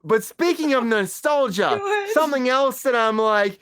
But speaking of nostalgia, something else that I'm like,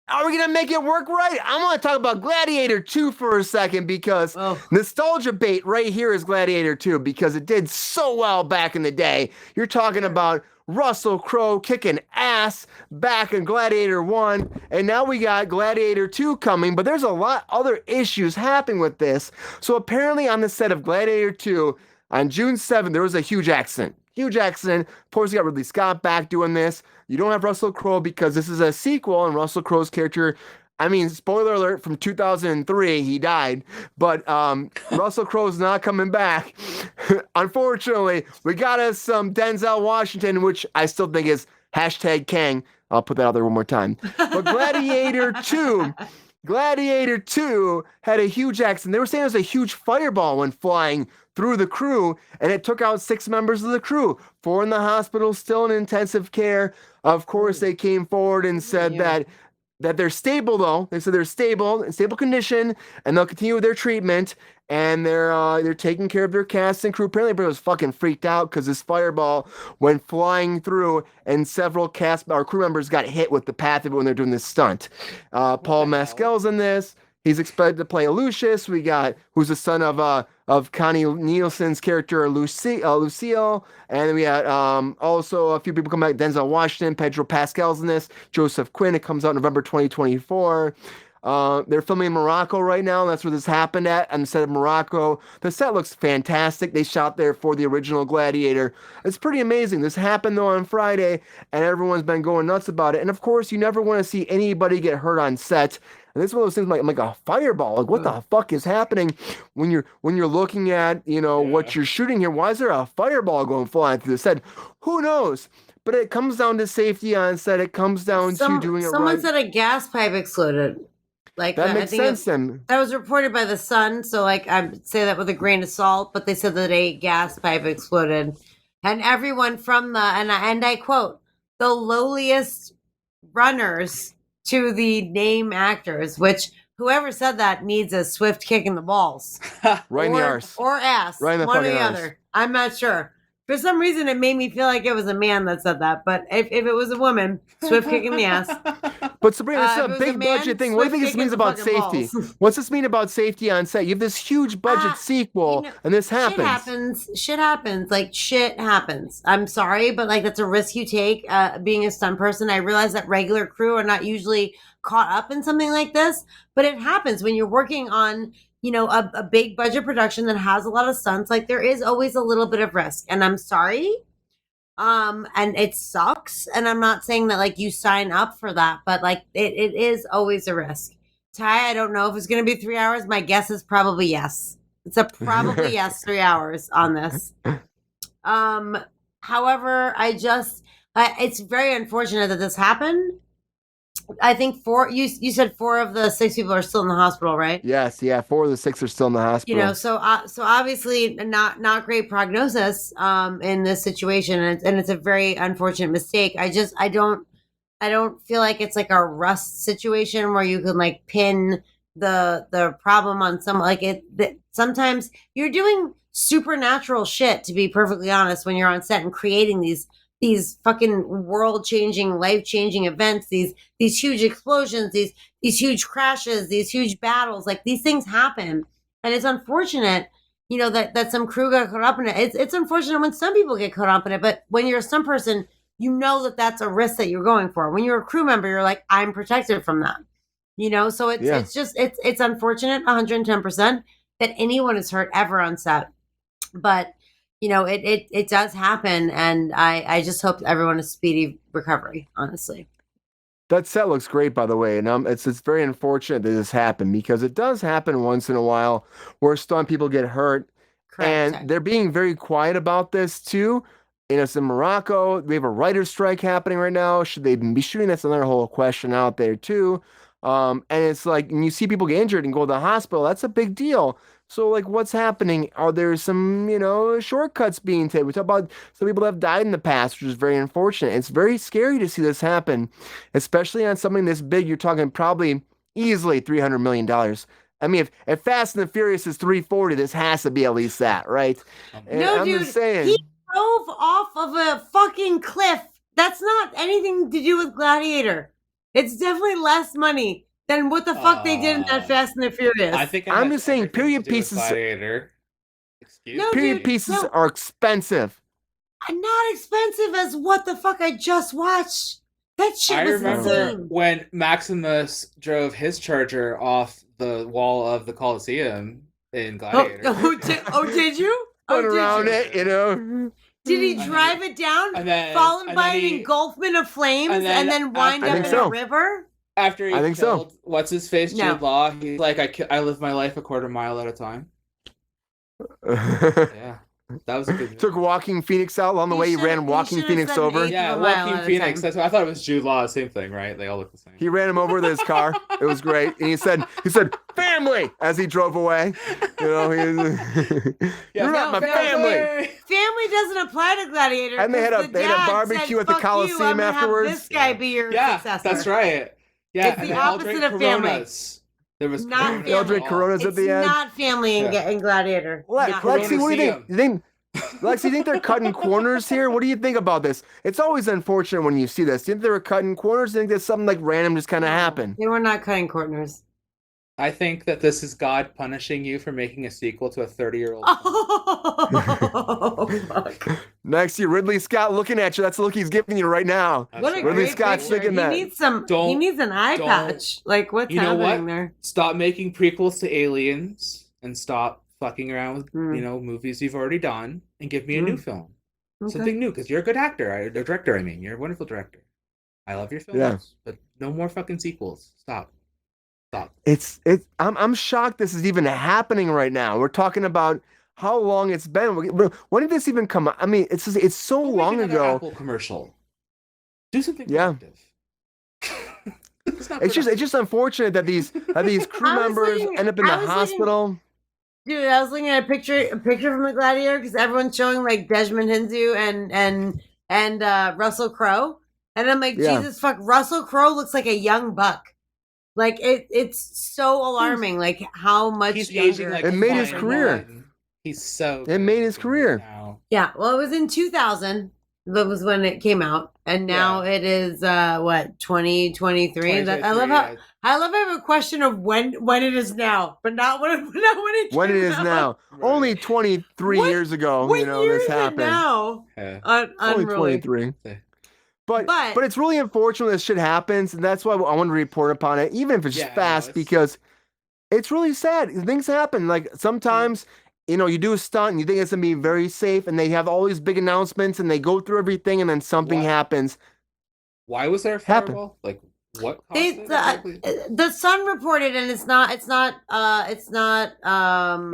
are we going to make it work right? I want to talk about Gladiator 2 for a second because nostalgia bait right here is Gladiator 2 because it did so well back in the day. You're talking about Russell Crowe kicking ass back in Gladiator 1, and now we got Gladiator 2 coming, but there's a lot other issues happening with this. So apparently on the set of Gladiator 2, on June 7th, there was a huge accident. Huge accident. Of course, you got Ridley Scott back doing this. You don't have Russell Crowe because this is a sequel, and Russell Crowe's character, I mean, spoiler alert, from 2003, he died. But Russell Crowe's not coming back. Unfortunately, we got us some Denzel Washington, which I still think is hashtag Kang. I'll put that out there one more time. But Gladiator 2 had a huge accident. They were saying it was a huge fireball went flying through the crew, and it took out 6 members of the crew. 4 in the hospital, still in intensive care. Of course, they came forward and said that they're stable, though. They said they're stable, in stable condition, and they'll continue with their treatment, and they're taking care of their cast and crew. Apparently, everybody was fucking freaked out because this fireball went flying through, and several cast or crew members got hit with the path of it when they're doing this stunt. Paul Mescal's in this. He's expected to play Lucius. We got who's the son of Connie Nielsen's character Lucille, and then we had also a few people come back. Denzel Washington, Pedro Pascal's in this. Joseph Quinn. It comes out November 2024. They're filming in Morocco right now. That's where this happened at, on the set of Morocco. The set looks fantastic. They shot there for the original Gladiator. It's pretty amazing. This happened though on Friday, and everyone's been going nuts about it. And of course, you never want to see anybody get hurt on set. And this is one of those things like a fireball. Like, what the fuck is happening when you're looking at, what you're shooting here? Why is there a fireball going flying through the set? Who knows? But it comes down to safety on set. It comes down to doing it right. Someone said a gas pipe exploded. Like that makes sense then. That was reported by The Sun, so I say that with a grain of salt, but they said that a gas pipe exploded. And everyone from and I quote, the lowliest runners to the name actors, which whoever said that needs a swift kick in the balls. Right in the arse. Or ass. Right in the one or the arse. other. I'm not sure. For some reason, it made me feel like it was a man that said that. But if it was a woman, swift kick in the ass. But Sabrina, this is a big budget thing. What do you think this means about safety? What's this mean about safety on set? You have this huge budget sequel, and this happens. Shit happens. Like, shit happens. I'm sorry, but like that's a risk you take being a stunt person. I realize that regular crew are not usually caught up in something like this, but it happens when you're working on a big budget production that has a lot of stunts. Like, there is always a little bit of risk, and I'm sorry. And it sucks. And I'm not saying that like you sign up for that, but like it is always a risk. Ty, I don't know if it's going to be 3 hours. My guess is probably yes. It's a probably yes, 3 hours on this. However, it's very unfortunate that this happened. I think you said 4 of the 6 people are still in the hospital, right? Yes, yeah, 4 of the 6 are still in the hospital. So obviously not great prognosis in this situation, and it's a very unfortunate mistake. I don't feel like it's like a rust situation where you can like pin the problem on someone. Like sometimes you're doing supernatural shit, to be perfectly honest, when you're on set and creating these fucking world-changing, life-changing events, these huge explosions, these huge crashes, these huge battles. Like, these things happen, and it's unfortunate, that some crew got caught up in it. It's unfortunate when some people get caught up in it, but when you're a stunt person, that that's a risk that you're going for. When you're a crew member, you're like, I'm protected from that. So it's unfortunate, 110%, that anyone is hurt ever on set, but. It does happen, and I just hope everyone has speedy recovery, honestly. That set looks great, by the way, and it's very unfortunate that this happened, because it does happen once in a while where stunt people get hurt. Correct. And they're being very quiet about this, too. It's in Morocco. We have a writer's strike happening right now. Should they be shooting? That's another whole question out there, too. And it's like, when you see people get injured and go to the hospital, that's a big deal. So, like, what's happening? Are there some, shortcuts being taken? We talk about some people that have died in the past, which is very unfortunate. It's very scary to see this happen, especially on something this big. You're talking probably easily $300 million. I mean, if Fast and the Furious is 340, this has to be at least that, right? No, dude, just saying. He drove off of a fucking cliff That's not anything to do with Gladiator. It's definitely less money than what the fuck they did in that Fast and the Furious. I think I'm just saying, period pieces. Gladiator. Excuse No, me. Period dude, pieces no. are expensive. Not expensive as what the fuck I just watched. That shit I was remember insane. when Maximus drove his Charger off the wall of the Coliseum in Gladiator. Did you? Put did around you? it, you know. Did he drive it down, followed by an engulfment of flames, and then wind up in a river? After he killed, what's his face, No. Jude Law, he's like, I live my life a quarter mile at a time. Yeah, that was a good movie. Took Walking Phoenix out on the way. He ran Walking Phoenix over. Yeah, Walking Phoenix. That's what I thought it was Jude Law. Same thing, right? They all look the same. He ran him over with his car. It was great. And he said, "Family," as he drove away. You know, you're not my family. Family doesn't apply to Gladiator. And they had a barbecue at the Coliseum afterwards. Have this guy be your successor. That's right. Yeah, it's the opposite of family. There was not they all drink Coronas at the end. It's not family in Gladiator. Lexi, what do you think? Lexi, you think they're cutting corners here? What do you think about this? It's always unfortunate when you see this. Do you think they were cutting corners? Do you think that something like random just kind of happened? They were not cutting corners. I think that this is God punishing you for making a sequel to a 30-year-old. Oh, fuck. Next, you Ridley Scott looking at you. That's the look he's giving you right now. What a Ridley great Scott's picture. thinking that. He needs an eye patch. Like, what's happening there? Stop making prequels to Aliens and stop fucking around with movies you've already done and give me a new film. Okay. Something new, because you're a good actor. A director, I mean. You're a wonderful director. I love your films, but no more fucking sequels. Stop. I'm shocked this is even happening right now. We're talking about how long it's been. When did this even come out? I mean, it's so long ago. Apple commercial. Do something productive. It's just unfortunate that these crew members end up in the hospital. Dude, I was looking at a picture from the Gladiator because everyone's showing like Desmond Hinzu and Russell Crowe, and I'm like, Jesus fuck, Russell Crowe looks like a young buck. Like it's so alarming, like how much he's younger. aging. Like it made his career. He's so. It made his career. Now. Yeah, well, it was in 2000. That was when it came out, and now it is 2023. I love how I have a question of when it is now, but not when it. When it is now, right. Only 23 years ago. What year this is happened. It now, only 23. But it's really unfortunate this shit happens, and that's why I want to report upon it, even if it's fast, because it's really sad. Things happen. Like sometimes, you do a stunt and you think it's gonna be very safe, and they have all these big announcements, and they go through everything, and then something happens. Why was there a fireball? Like what? The Sun reported, and it's not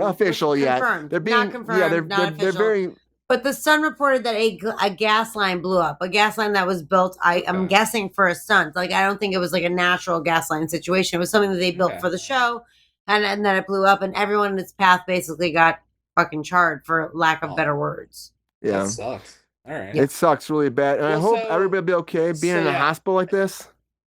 official yet. They're being not confirmed. They're very. But the Sun reported that a gas line blew up. A gas line that was built, I'm guessing, for a stunt. Like, I don't think it was like a natural gas line situation. It was something that they built for the show, and then it blew up, and everyone in its path basically got fucking charred, for lack of better words. Yeah. That sucks. All right. It sucks really bad. And I hope everybody will be okay being in a hospital like this.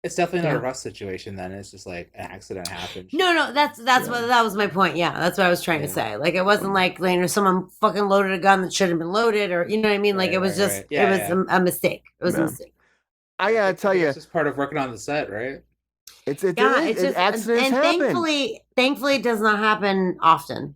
It's definitely not a Russ situation then. It's just like an accident happened. No, that's what that was my point. Yeah, that's what I was trying to say. Like it wasn't like someone fucking loaded a gun that shouldn't have been loaded, or you know what I mean? Like it was just it was a mistake. It was a mistake. I gotta tell you, it's just part of working on the set, right? It's just accidents happen. Thankfully, it does not happen often.